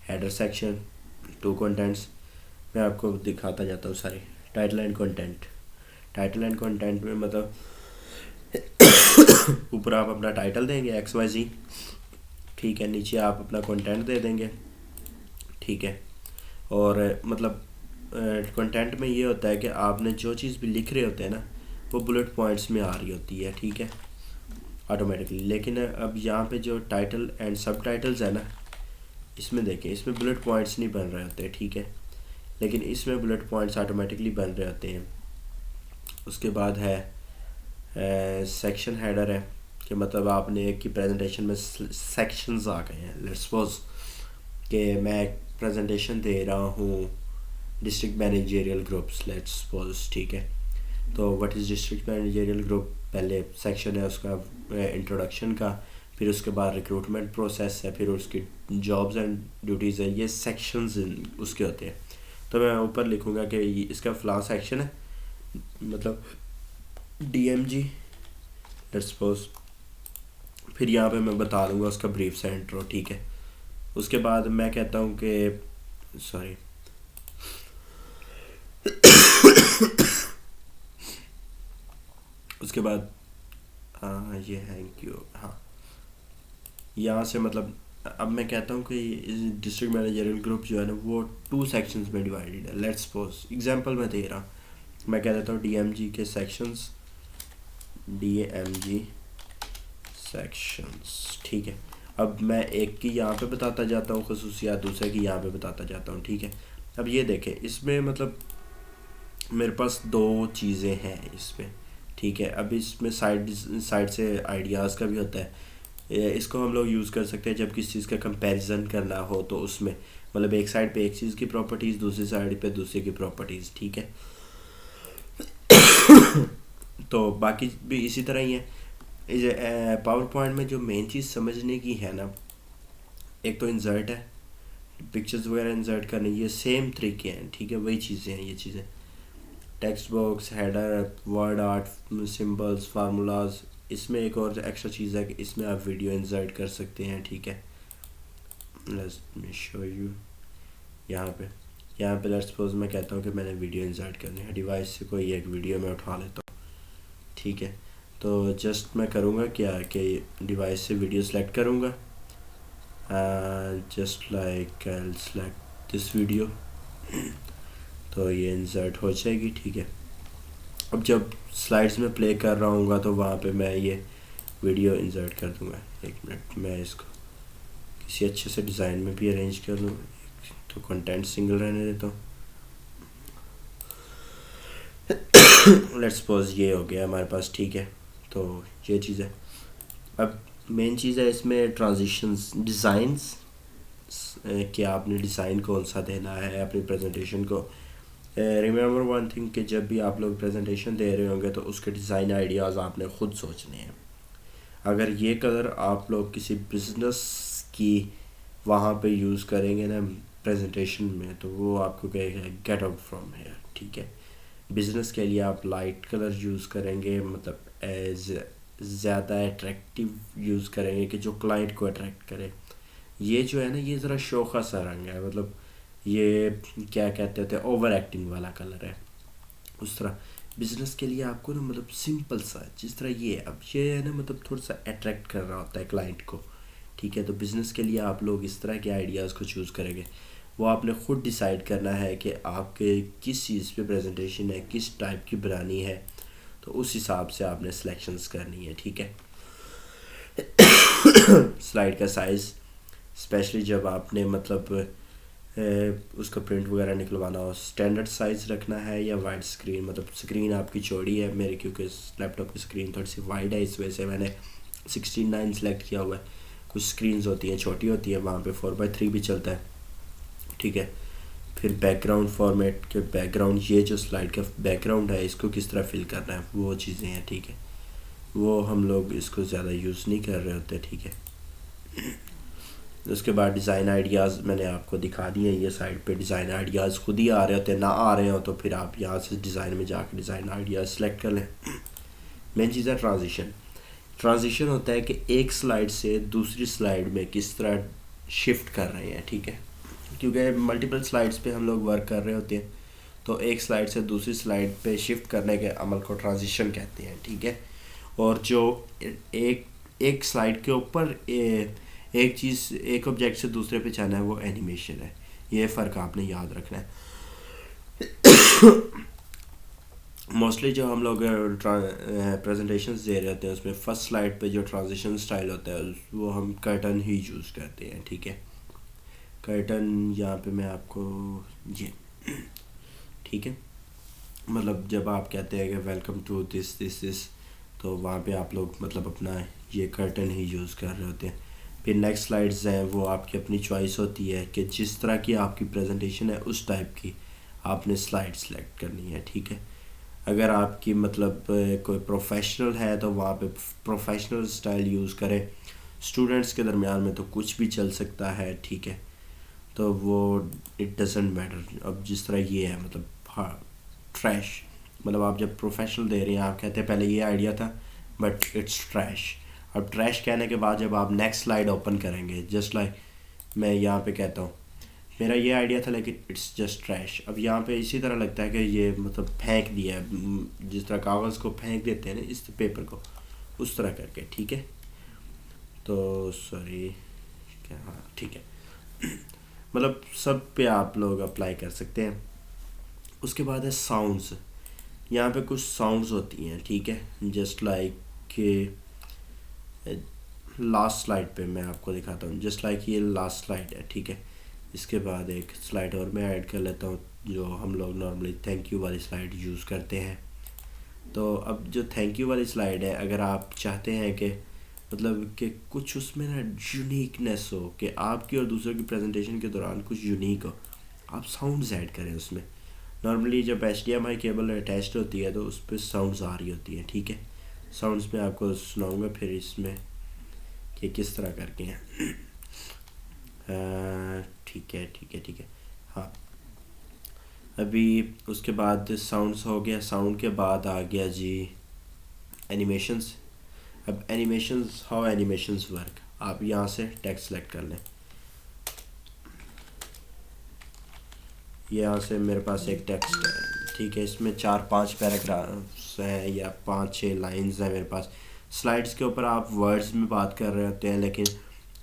header section, two contents. मैं आपको दिखाता जाता हूँ सारी। Title and content, title and content में मतलब ऊपर आप अपना टाइटल देंगे XYZ, ठीक है, नीचे आप अपना कंटेंट दे देंगे, ठीक है। और मतलब कंटेंट में ये होता है कि आपने जो चीज़ भी लिख रहे होते हैं ना वो बुलेट पॉइंट्स में आ रही होती है, ठीक है, ऑटोमेटिकली। लेकिन अब यहाँ पे जो टाइटल एंड सब टाइटल्स है ना, इसमें देखें, इसमें बुलेट पॉइंट्स नहीं बन रहे होते, ठीक है, लेकिन इसमें बुलेट पॉइंट्स ऑटोमेटिकली बन रहे होते हैं। उसके बाद है सेक्शन हेडर है कि मतलब आपने एक की प्रेजेंटेशन में सेक्शंस आ गए हैं। लेट्स सपोज कि मैं एक प्रेजेंटेशन दे रहा हूँ district managerial groups, let's suppose, ठीक है। तो what is district managerial group, पहले सेक्शन है उसका इंट्रोडक्शन का, फिर उसके बाद रिक्रूटमेंट प्रोसेस है, फिर उसकी जॉब्स एंड ड्यूटीज़ है, ये सेक्शंस उसके होते हैं। तो मैं ऊपर लिखूँगा कि इसका फ़लाँ सेक्शन है, मतलब DMG, लेट्स सपोज। फिर यहाँ पे मैं बता दूँगा उसका ब्रीफ सा इंट्रो, ठीक है। उसके बाद मैं कहता हूँ कि सॉरी उसके बाद ये थैंक यू, हाँ, यहाँ से मतलब अब मैं कहता हूँ कि डिस्ट्रिक्ट मैनेजरियल ग्रुप जो है ना वो 2 सेक्शंस में डिवाइडेड है। लेट्स सपोज एग्जांपल मैं दे रहा हूँ, मैं कह देता हूँ DMG के सेक्शंस, DMG सेक्शंस, ठीक है। अब मैं एक की यहाँ पे बताता जाता हूँ खसूसियात, दूसरे की यहाँ पे बताता जाता हूँ, ठीक है। अब ये देखें, इसमें मतलब मेरे पास 2 चीज़ें हैं इसमें, ठीक है। अब इसमें साइड से आइडियाज़ का भी होता है। इसको हम लोग यूज़ कर सकते हैं जब किसी चीज़ का कंपैरिजन करना हो, तो उसमें मतलब एक साइड पे एक चीज़ की प्रॉपर्टीज़, दूसरी साइड पे दूसरे की प्रॉपर्टीज़, ठीक है। तो बाकी भी इसी तरह ही है। पावर पॉइंट में जो मेन चीज़ समझने की है ना, एक तो इंसर्ट है, पिक्चर्स वगैरह इंसर्ट करने, ये सेम तरीके हैं, ठीक है, वही चीज़ें हैं ये चीज़ें। Text box, header, word art, symbols, formulas. इसमें एक और एक्स्ट्रा चीज़ है कि इसमें आप वीडियो इंसर्ट कर सकते हैं, ठीक है। Let's me show you. यहाँ पे लेट्स सपोज मैं कहता हूँ कि मैंने वीडियो इंसर्ट करनी है, डिवाइस से कोई एक वीडियो मैं उठा लेता हूँ, ठीक है। तो जस्ट मैं करूँगा क्या कि डिवाइस से वीडियो सेलेक्ट करूँगा, just like I select this video, तो ये इंसर्ट हो जाएगी, ठीक है। अब जब स्लाइड्स में प्ले कर रहा हूँगा तो वहाँ पे मैं ये वीडियो इंसर्ट कर दूँगा। एक मिनट, मैं इसको किसी अच्छे से डिज़ाइन में भी अरेंज कर लूँ, तो कंटेंट सिंगल रहने देता हूँ। लेट्स सपोज ये हो गया हमारे पास, ठीक है। तो ये चीज़ है। अब मेन चीज़ है इसमें ट्रांजिशंस, डिज़ाइंस, कि आपने डिज़ाइन कौन सा देना है अपनी प्रेजेंटेशन को। रिमेंबर वन थिंग कि जब भी आप लोग प्रेजेंटेशन दे रहे होंगे तो उसके डिज़ाइन आइडियाज़ आपने ख़ुद सोचने हैं। अगर ये कलर आप लोग किसी बिज़नेस की वहाँ पे यूज़ करेंगे ना प्रेजेंटेशन में, तो वो आपको कहेगा गेट आउट फ्रॉम हेयर, ठीक है। बिज़नेस के लिए आप लाइट कलर यूज़ करेंगे, मतलब एज ज़्यादा अट्रैक्टिव यूज़ करेंगे कि जो क्लाइंट को अट्रैक्ट करे। ये जो है ना ये ज़रा शोखा सा रंग है, मतलब ये क्या कहते थे ओवर एक्टिंग वाला कलर है। उस तरह बिज़नेस के लिए आपको ना मतलब सिंपल सा, जिस तरह ये अब ये है ना मतलब थोड़ा सा अट्रैक्ट कर रहा होता है क्लाइंट को, ठीक है। तो बिज़नेस के लिए आप लोग इस तरह के आइडियाज़ को चूज़ करेंगे। वो आपने ख़ुद डिसाइड करना है कि आपके किस चीज़ पे प्रेजेंटेशन है, किस टाइप की बनानी है, तो उस हिसाब से आपने सिलेक्शंस करनी है, ठीक है। स्लाइड का साइज़, स्पेशली जब आपने मतलब उसका प्रिंट वगैरह निकलवाना हो, स्टैंडर्ड साइज़ रखना है या वाइड स्क्रीन, मतलब स्क्रीन आपकी चौड़ी है, मेरे क्योंकि लैपटॉप की स्क्रीन थोड़ी सी वाइड है, इस वजह से मैंने 16:9 सेलेक्ट किया हुआ है। कुछ स्क्रीन्स होती हैं छोटी होती है, वहाँ पे 4:3 भी चलता है, ठीक है। फिर बैकग्राउंड फॉर्मेट के बैकग्राउंड, ये जो स्लाइड का बैकग्राउंड है इसको किस तरह फिल करना है वो चीज़ें हैं, ठीक है। वो हम लोग इसको ज़्यादा यूज़ नहीं कर रहे होते, ठीक है। उसके बाद डिज़ाइन आइडियाज़ मैंने आपको दिखा दिए हैं, ये साइड पे डिज़ाइन आइडियाज़ खुद ही आ रहे होते हैं, ना आ रहे हो तो फिर आप यहाँ से डिज़ाइन में जाकर डिज़ाइन आइडियाज़ सेलेक्ट कर लें। मेन चीज़ है ट्रांजिशन। ट्रांजिशन होता है कि एक स्लाइड से दूसरी स्लाइड में किस तरह शिफ्ट कर रहे हैं, ठीक है, क्योंकि मल्टीपल स्लाइड्स पे हम लोग वर्क कर रहे होते हैं, तो एक स्लाइड से दूसरी स्लाइड पे शिफ्ट करने के अमल को ट्रांजिशन कहते हैं, ठीक है। और जो एक एक स्लाइड के ऊपर एक चीज़, एक ऑब्जेक्ट से दूसरे पे जाना है, वो एनिमेशन है। ये फ़र्क आपने याद रखना है। मोस्टली जो हम लोग प्रेजेंटेशंस दे रहे होते हैं उसमें फ़र्स्ट स्लाइड पे जो ट्रांजिशन स्टाइल होता है वो हम कर्टन ही यूज़ करते हैं, ठीक है। कर्टन यहाँ पे मैं आपको ये ठीक है, मतलब जब आप कहते हैं कि वेलकम टू दिस, तो वहाँ पे आप लोग मतलब अपना ये कर्टन ही यूज़ कर रहे होते हैं। फिर नेक्स्ट स्लाइड्स हैं वो आपकी अपनी चॉइस होती है कि जिस तरह की आपकी प्रेजेंटेशन है उस टाइप की आपने स्लाइड सेलेक्ट करनी है, ठीक है। अगर आपकी मतलब कोई प्रोफेशनल है तो वहाँ पे प्रोफेशनल स्टाइल यूज़ करें। स्टूडेंट्स के दरमियान में तो कुछ भी चल सकता है, ठीक है, तो वो इट डजेंट मैटर। अब जिस तरह ये है मतलब हाँ ट्रैश, मतलब आप जब प्रोफेशनल दे रहे हैं आप कहते हैं पहले ये आइडिया था बट इट्स ट्रैश। अब ट्रैश कहने के बाद जब आप नेक्स्ट स्लाइड ओपन करेंगे, जस्ट लाइक मैं यहाँ पे कहता हूँ मेरा ये आइडिया था लेकिन इट्स जस्ट ट्रैश, अब यहाँ पे इसी तरह लगता है कि ये मतलब फेंक दिया है, जिस तरह कागज़ को फेंक देते हैं ना इस पेपर को, उस तरह करके, ठीक है। तो सॉरी क्या, हाँ ठीक है, मतलब सब पे आप लोग अप्लाई कर सकते हैं। उसके बाद है साउंड्स। यहाँ पे कुछ साउंड्स होती हैं, ठीक है, जस्ट लाइक कि लास्ट स्लाइड पे मैं आपको दिखाता हूँ, जस्ट लाइक ये लास्ट स्लाइड है, ठीक है। इसके बाद एक स्लाइड और मैं ऐड कर लेता हूँ जो हम लोग नॉर्मली थैंक यू वाली स्लाइड यूज़ करते हैं। तो अब जो थैंक यू वाली स्लाइड है, अगर आप चाहते हैं कि मतलब कि कुछ उसमें ना यूनिकनेस हो, कि आपकी और दूसरों की प्रेजेंटेशन के दौरान कुछ यूनिक हो, आप साउंड्स ऐड करें उसमें। नॉर्मली जब HDMI केबल अटैच्ड होती है तो उस पर साउंड्स आ रही होती हैं, ठीक है। साउंड्स में आपको सुनाऊंगा फिर इसमें कि किस तरह करके हैं। ठीक है ठीक है ठीक है, हाँ। अभी उसके बाद साउंड्स हो गया, साउंड के बाद आ गया जी एनिमेशंस। अब एनिमेशंस, हाउ एनिमेशंस वर्क, आप यहाँ से टेक्स्ट सेलेक्ट कर लें। यहाँ से मेरे पास एक टेक्स्ट है, ठीक है, इसमें 4-5 पैराग्राफ्स हैं या 5-6 लाइंस हैं मेरे पास। स्लाइड्स के ऊपर आप वर्ड्स में बात कर रहे होते हैं, लेकिन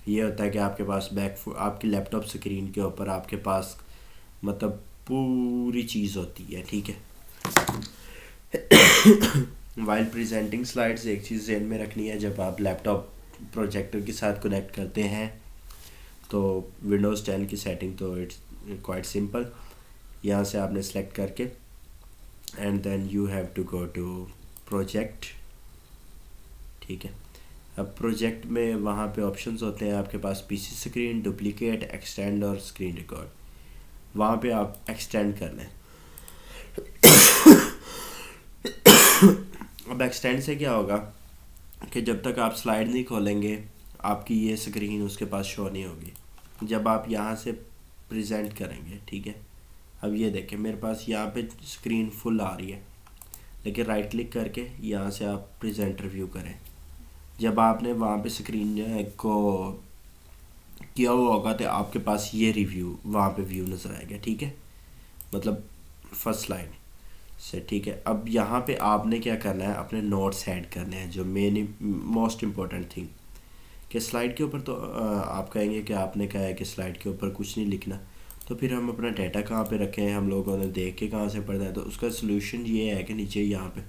ये होता है कि आपके पास आपकी लैपटॉप स्क्रीन के ऊपर आपके पास मतलब पूरी चीज़ होती है, ठीक है। वाइल प्रेजेंटिंग स्लाइड्स एक चीज़ ज़हन में रखनी है, जब आप लैपटॉप प्रोजेक्टर के साथ कनेक्ट करते हैं तो विंडोज़ 10 की सेटिंग तो इट्स क्वाइट सिंपल। यहाँ से आपने सेलेक्ट करके and then you have to go to project, ठीक है। अब प्रोजेक्ट में वहाँ पे ऑप्शंस होते हैं आपके पास, पीसी स्क्रीन, डुप्लीकेट, एक्सटेंड और स्क्रीन रिकॉर्ड। वहाँ पे आप एक्सटेंड कर लें। अब एक्सटेंड से क्या होगा कि जब तक आप स्लाइड नहीं खोलेंगे आपकी ये स्क्रीन उसके पास शो नहीं होगी। जब आप यहाँ से प्रेजेंट करेंगे, ठीक है, अब ये देखें मेरे पास यहाँ पे स्क्रीन फुल आ रही है, लेकिन राइट क्लिक करके यहाँ से आप प्रेजेंट रिव्यू करें। जब आपने वहाँ पे स्क्रीन को किया हुआ होगा तो आपके पास ये रिव्यू वहाँ पे व्यू नज़र आएगा, ठीक है, मतलब फर्स्ट स्लाइड से, ठीक है। अब यहाँ पे आपने क्या करना है, अपने नोट्स ऐड करने हैं, जो मेन मोस्ट इम्पोर्टेंट थिंग कि स्लाइड के ऊपर तो आप कहेंगे कि आपने कहा है कि स्लाइड के ऊपर कुछ नहीं लिखना, तो फिर हम अपना डाटा कहाँ पे रखें, हम लोगों ने देख के कहाँ से पढ़ना है। तो उसका सलूशन ये है कि नीचे यहाँ पे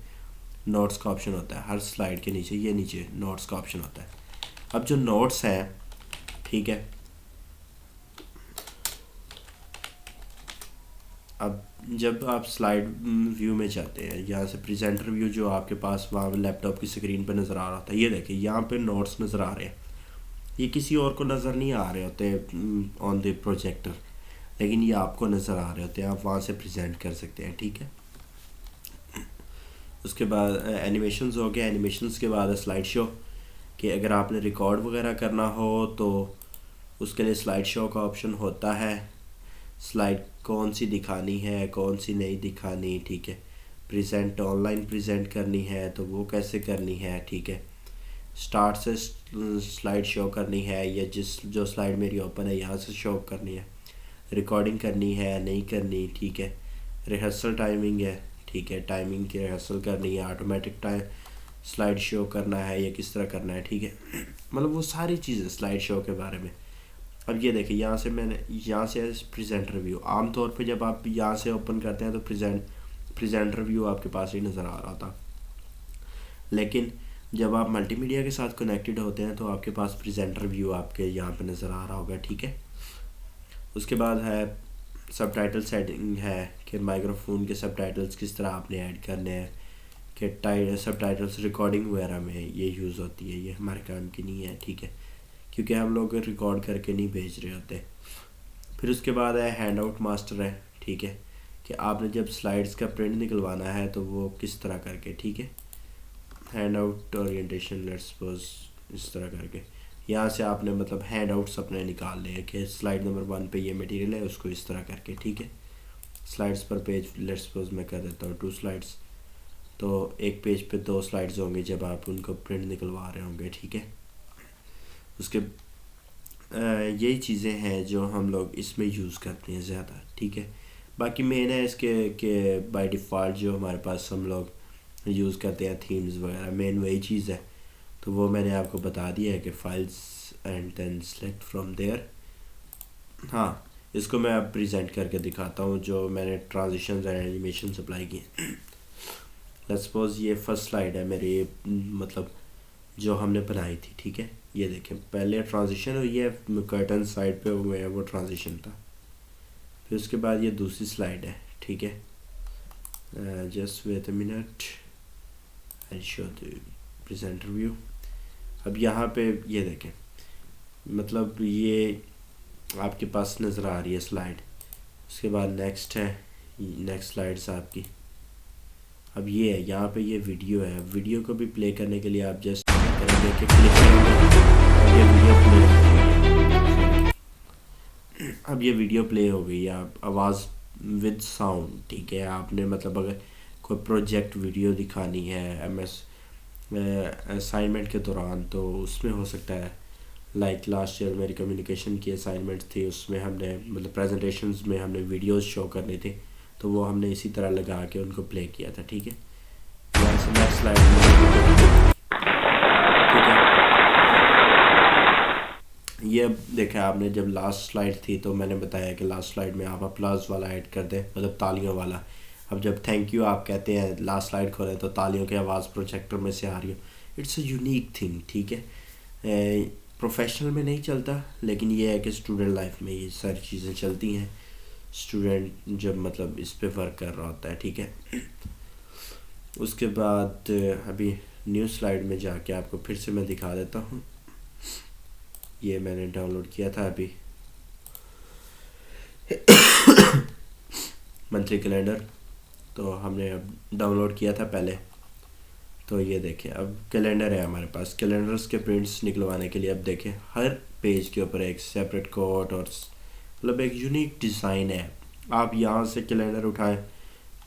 नोट्स का ऑप्शन होता है, हर स्लाइड के नीचे ये नीचे नोट्स का ऑप्शन होता है। अब जो नोट्स हैं, ठीक है, अब जब आप स्लाइड व्यू में जाते हैं, यहाँ से प्रेजेंटर व्यू जो आपके पास वहाँ लैपटॉप की स्क्रीन पर नज़र आ रहा था, ये देखिए यहाँ पे नोट्स नज़र आ रहे हैं, ये किसी और को नज़र नहीं आ रहे होते ऑन द प्रोजेक्टर, लेकिन ये आपको नज़र आ रहे होते हैं, आप वहाँ से प्रेजेंट कर सकते हैं, ठीक है। उसके बाद एनिमेशंस हो गया। एनिमेशंस के बाद स्लाइड शो, कि अगर आपने रिकॉर्ड वगैरह करना हो तो उसके लिए स्लाइड शो का ऑप्शन होता है, स्लाइड कौन सी दिखानी है कौन सी नहीं दिखानी, ठीक है। प्रेजेंट ऑनलाइन प्रेजेंट करनी है तो वो कैसे करनी है, ठीक है। स्टार्ट से स्लाइड शो करनी है या जो स्लाइड मेरी ओपन है यहाँ से शो करनी है, रिकॉर्डिंग करनी है नहीं करनी, ठीक है। रिहर्सल टाइमिंग है, ठीक है, टाइमिंग की रिहर्सल करनी है, ऑटोमेटिक टाइम स्लाइड शो करना है या किस तरह करना है, ठीक है। मतलब वो सारी चीज़ें स्लाइड शो के बारे में। अब ये देखिए यहाँ से मैंने यहाँ से प्रेजेंटर व्यू, आमतौर पे जब आप यहाँ से ओपन करते हैं तो प्रेजेंटर व्यू आपके पास ही नज़र आ रहा था, लेकिन जब आप मल्टीमीडिया के साथ कनेक्टेड होते हैं तो आपके पास प्रेजेंटर व्यू आपके यहाँ पे नज़र आ रहा होगा, ठीक है। उसके बाद है सबटाइटल सेटिंग है कि माइक्रोफोन के सबटाइटल्स किस तरह आपने ऐड करने हैं, कि सबटाइटल्स रिकॉर्डिंग वगैरह में ये यूज़ होती है, ये हमारे काम की नहीं है, ठीक है, क्योंकि हम लोग रिकॉर्ड करके नहीं भेज रहे होते। फिर उसके बाद है हैंड आउट मास्टर है, ठीक है, कि आपने जब स्लाइड्स का प्रिंट निकलवाना है तो वो किस तरह करके, ठीक है। Hand out orientation let's suppose इस तरह करके यहाँ से आपने मतलब हैंड आउट्स अपने निकाल लिए कि स्लाइड नंबर 1 पे ये मटेरियल है उसको इस तरह करके, ठीक है। स्लाइड्स पर पेज लेट्स सपोज मैं कर देता हूँ 2 स्लाइड्स, तो एक पेज पे 2 स्लाइड्स होंगे जब आप उनको प्रिंट निकलवा रहे होंगे, ठीक है। उसके यही चीज़ें हैं जो हम लोग इसमें यूज़ करते हैं ज़्यादा, ठीक है। बाकी मेन है इसके कि बाय डिफ़ॉल्ट जो हमारे पास हम लोग यूज़ करते हैं थीम्स वगैरह, मेन वही चीज़ है, तो वो मैंने आपको बता दिया है कि files and then select from there. हाँ, इसको मैं अब प्रेजेंट करके दिखाता हूँ जो मैंने ट्रांजिशन एंड एनिमेशन अप्लाई किए। लेट्स सपोज ये फर्स्ट स्लाइड है मेरी, मतलब जो हमने बनाई थी, ठीक है। ये देखें पहले ट्रांजिशन हुई है, कर्टन साइड पे हुए हैं वो ट्रांजिशन था। फिर उसके बाद ये दूसरी स्लाइड है, ठीक है। Just wait a minute, I show the presenter view. अब यहाँ पे ये देखें, मतलब ये आपके पास नज़र आ रही है स्लाइड। उसके बाद नेक्स्ट है, नेक्स्ट स्लाइड्स आपकी। अब ये है यहाँ पे ये वीडियो है, वीडियो को भी प्ले करने के लिए आप जस्ट करेंगे कि क्लिक करेंगे और ये वीडियो प्ले, अब ये वीडियो प्ले हो गई, आप आवाज़ विद साउंड, ठीक है। आपने मतलब अगर कोई प्रोजेक्ट वीडियो दिखानी है एमएस असाइनमेंट के दौरान तो उसमें हो सकता है, लाइक लास्ट ईयर मेरी कम्युनिकेशन की असाइनमेंट थी, उसमें हमने मतलब प्रेजेंटेशंस में हमने वीडियोस शो करने थे, तो वो हमने इसी तरह लगा के उनको प्ले किया था, ठीक है। यहाँ से नेक्स्ट स्लाइड में, ठीक है। ये देखा आपने जब लास्ट स्लाइड थी तो मैंने बताया कि लास्ट स्लाइड में आप अप्लाज वाला ऐड कर दें, मतलब तालियों वाला। अब जब थैंक यू आप कहते हैं लास्ट स्लाइड खोलें तो तालियों की आवाज़ प्रोजेक्टर में से आ रही हो, इट्स अ यूनिक थिंग, ठीक है। प्रोफेशनल में नहीं चलता, लेकिन ये है कि स्टूडेंट लाइफ में ये सारी चीज़ें चलती हैं, स्टूडेंट जब मतलब इस पे वर्क कर रहा होता है, ठीक है। उसके बाद अभी न्यू स्लाइड में जाके आपको फिर से मैं दिखा देता हूँ। ये मैंने डाउनलोड किया था अभी मंथली कैलेंडर, तो हमने अब डाउनलोड किया था पहले। तो ये देखें अब कैलेंडर है हमारे पास, कैलेंडर्स के प्रिंट्स निकलवाने के लिए अब देखें हर पेज के ऊपर एक सेपरेट कोड और मतलब एक यूनिक डिज़ाइन है। आप यहाँ से कैलेंडर उठाएं,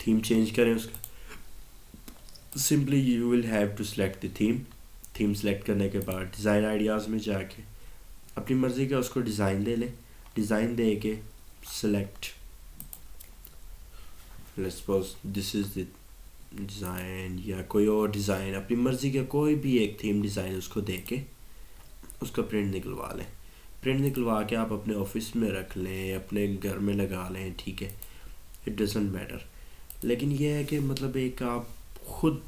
थीम चेंज करें उसका, simply you will have to select the theme select करने के बाद डिज़ाइन आइडियाज़ में जाके अपनी मर्ज़ी का उसको डिज़ाइन दे लें, डिज़ाइन दे के select, let's suppose this is the design या कोई और डिज़ाइन, अपनी मर्ज़ी का कोई भी एक थीम डिज़ाइन उसको दे के उसका प्रिंट निकलवा लें। प्रिंट निकलवा के आप अपने ऑफिस में रख लें, अपने घर में लगा लें, ठीक है, इट डजेंट मैटर। लेकिन ये है कि मतलब एक आप खुद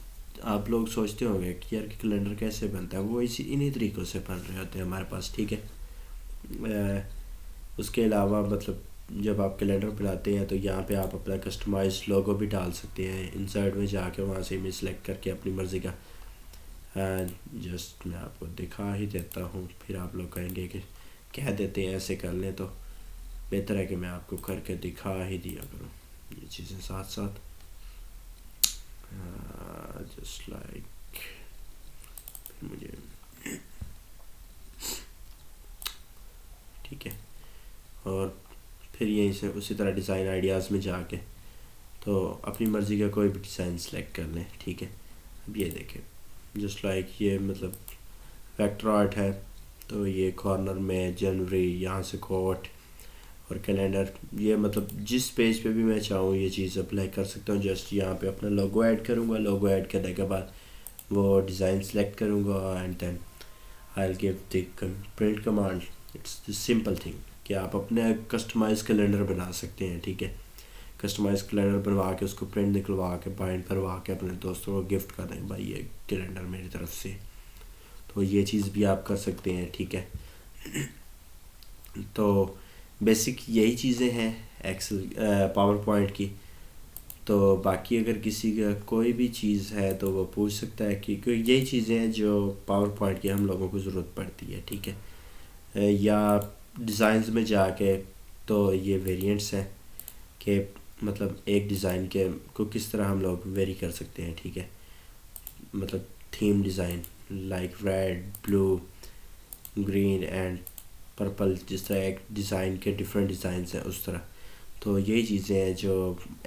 आप लोग सोचते होंगे कि यार कैलेंडर कैसे बनता है, वो इन्हीं तरीक़ों से बन रहे होते हैं हमारे पास, ठीक है। उसके अलावा मतलब जब आप कैलेंडर बनाते हैं तो यहाँ पे आप अपना कस्टमाइज लोगो भी डाल सकते हैं, इंसर्ट में जाके वहाँ से इमेज सेलेक्ट करके अपनी मर्ज़ी का। जस्ट मैं आपको दिखा ही देता हूँ, फिर आप लोग कहेंगे कि कह देते हैं ऐसे कर लें, तो बेहतर है कि मैं आपको करके दिखा ही दिया करूँ ये चीज़ें साथ साथ। जस्ट लाइक मुझे ठीक है। और फिर यहीं से उसी तरह डिज़ाइन आइडियाज़ में जाके तो अपनी मर्ज़ी का कोई भी डिज़ाइन सेलेक्ट कर लें, ठीक है। अब ये देखें, जस्ट लाइक ये मतलब वेक्टर आर्ट है, तो ये कॉर्नर में जनवरी, यहाँ से कोट और कैलेंडर, ये मतलब जिस पेज पे भी मैं चाहूँ ये चीज़ अप्लाई कर सकता हूँ। जस्ट यहाँ पे अपना लोगो ऐड करूँगा, लोगो ऐड करने के बाद वो डिज़ाइन सेलेक्ट करूँगा and then I will give the print command. It's the simple thing कि आप अपने कस्टमाइज कैलेंडर बना सकते हैं, ठीक है। कस्टमाइज कैलेंडर बनवा के उसको प्रिंट निकलवा के बाइंड करवा के अपने दोस्तों को गिफ्ट कर दें, भाई ये कैलेंडर मेरी तरफ से। तो ये चीज़ भी आप कर सकते हैं, ठीक है। तो बेसिक यही चीज़ें हैं एक्सेल पावर पॉइंट की। तो बाकी अगर किसी का कोई भी चीज़ है तो वो पूछ सकता है कि क्योंकि यही चीज़ें हैं जो पावर पॉइंट की हम लोगों को ज़रूरत पड़ती है, ठीक है। या डिज़ाइंस में जाके तो ये वेरिएंट्स हैं कि मतलब एक डिज़ाइन के को किस तरह हम लोग वेरी कर सकते हैं, ठीक है। मतलब theme design like red, blue, green and purple, जिस तरह एक डिज़ाइन के डिफरेंट डिज़ाइंस हैं उस तरह। तो यही चीज़ें हैं जो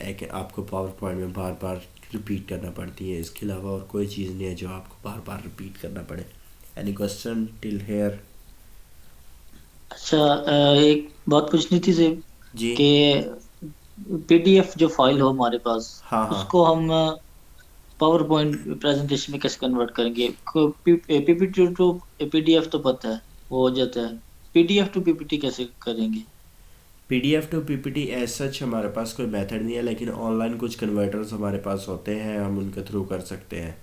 एक आपको पावर पॉइंट में बार बार रिपीट करना पड़ती है। इसके अलावा और कोई चीज़ नहीं है जो आपको बार बार रिपीट करना पड़े। Any question till here? अच्छा, एक बात पूछनी थी सिर्फ जी। कि पीडीएफ जो फाइल हो हमारे पास, हाँ हाँ। उसको हम पावर पॉइंट प्रेजेंटेशन में कैसे कन्वर्ट करेंगे? पीपीटी टू पीडीएफ तो पता है, वो हो जाता है। पीडीएफ टू पीपीटी कैसे करेंगे? PDF to PPT as such हमारे पास कोई मेथड नहीं है, लेकिन ऑनलाइन कुछ कन्वर्टर्स हमारे पास होते हैं, हम उनके थ्रू कर सकते हैं।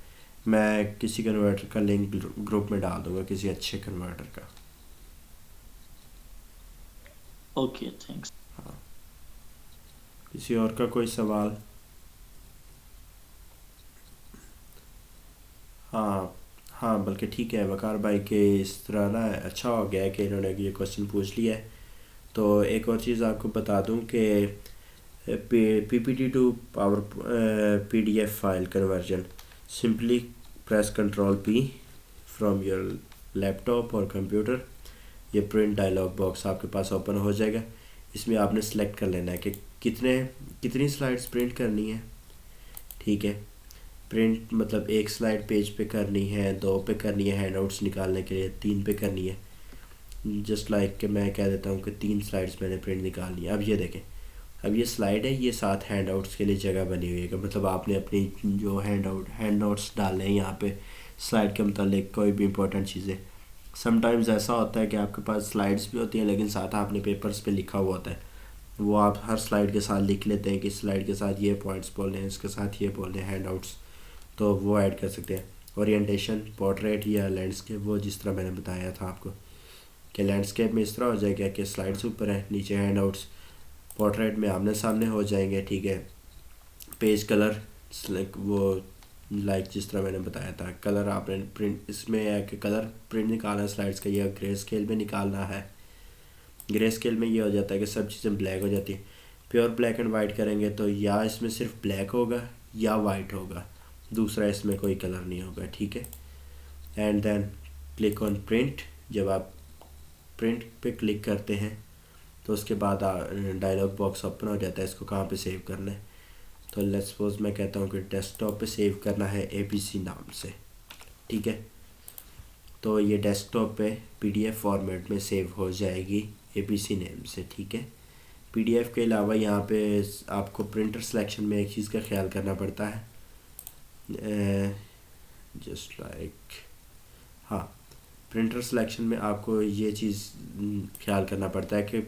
मैं किसी कन्वर्टर का लिंक ग्रुप में डाल दूंगा, किसी अच्छे कन्वर्टर का। Okay, thanks. हाँ, किसी और का कोई सवाल? हाँ हाँ, बल्कि ठीक है वकार भाई के इस तरह ना अच्छा हो गया है कि इन्होंने ये क्वेश्चन पूछ लिया है। तो एक और चीज़ आपको बता दूं कि PPT to power PDF file conversion, simply press control P from your laptop और कंप्यूटर। ये प्रिंट डायलॉग बॉक्स आपके पास ओपन हो जाएगा। इसमें आपने सेलेक्ट कर लेना है कि कितनी स्लाइड्स प्रिंट करनी है, ठीक है। प्रिंट मतलब एक स्लाइड पेज पे करनी है, 2 पे करनी है हैंडआउट्स निकालने के लिए, 3 पे करनी है। जस्ट लाइक कि मैं कह देता हूँ कि 3 स्लाइड्स मैंने प्रिंट निकालनी है। अब ये देखें, अब ये स्लाइड है, ये 7 हैंडआउट्स के लिए जगह बनी हुई है कि मतलब आपने अपनी जो हैंड नोट्स डालने हैं यहाँ पे स्लाइड के मतलब कोई भी इंपॉर्टेंट चीज़ें। समटाइम्स ऐसा होता है कि आपके पास स्लाइड्स भी होती हैं लेकिन साथ आपने पेपर्स पे लिखा हुआ होता है, वो आप हर स्लाइड के साथ लिख लेते हैं कि स्लाइड के साथ ये पॉइंट्स बोलने हैं, इसके साथ ये बोलने हैं हैंडआउट्स, तो वो ऐड कर सकते हैं। ओरिएंटेशन, पोर्ट्रेट या लैंडस्केप, वो जिस तरह मैंने बताया था आपको कि लैंडस्केप में इस तरह हो जाएगा कि स्लाइड्स ऊपर है, नीचे हैंडआउट्स। पोर्ट्रेट में आमने सामने हो जाएंगे, ठीक है। पेज कलर वो लाइक जिस तरह मैंने बताया था, कलर आपने प्रिंट इसमें है कि कलर प्रिंट निकालना है स्लाइड्स का, या ग्रे स्केल में निकालना है। ग्रे स्केल में ये हो जाता है कि सब चीज़ें ब्लैक हो जाती हैं। प्योर ब्लैक एंड वाइट करेंगे तो या इसमें सिर्फ ब्लैक होगा या वाइट होगा, दूसरा इसमें कोई कलर नहीं होगा, ठीक है। And then click on print. जब आप प्रिंट पे क्लिक करते हैं तो उसके बाद डायलॉग बॉक्स ओपन हो जाता है। इसको कहाँ पे सेव करना है, तो लेट्स सपोज मैं कहता हूँ कि डेस्कटॉप पे सेव करना है एपीसी नाम से, ठीक है। तो ये डेस्कटॉप पे पीडीएफ फॉर्मेट में सेव हो जाएगी एपीसी नेम से, ठीक है। पीडीएफ के अलावा यहाँ पे आपको प्रिंटर सिलेक्शन में एक चीज़ का ख्याल करना पड़ता है, जस्ट लाइक हाँ, प्रिंटर सिलेक्शन में आपको ये चीज़ ख्याल करना पड़ता है कि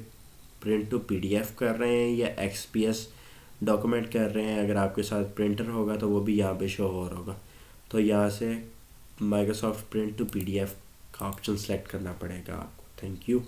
प्रिंट टू पीडीएफ कर रहे हैं या एक्सपीएस डॉक्यूमेंट कर रहे हैं। अगर आपके साथ प्रिंटर होगा तो वो भी यहाँ पे शो हो रहा होगा, तो यहाँ से माइक्रोसॉफ्ट प्रिंट टू पीडीएफ का ऑप्शन सेलेक्ट करना पड़ेगा आपको। Thank you.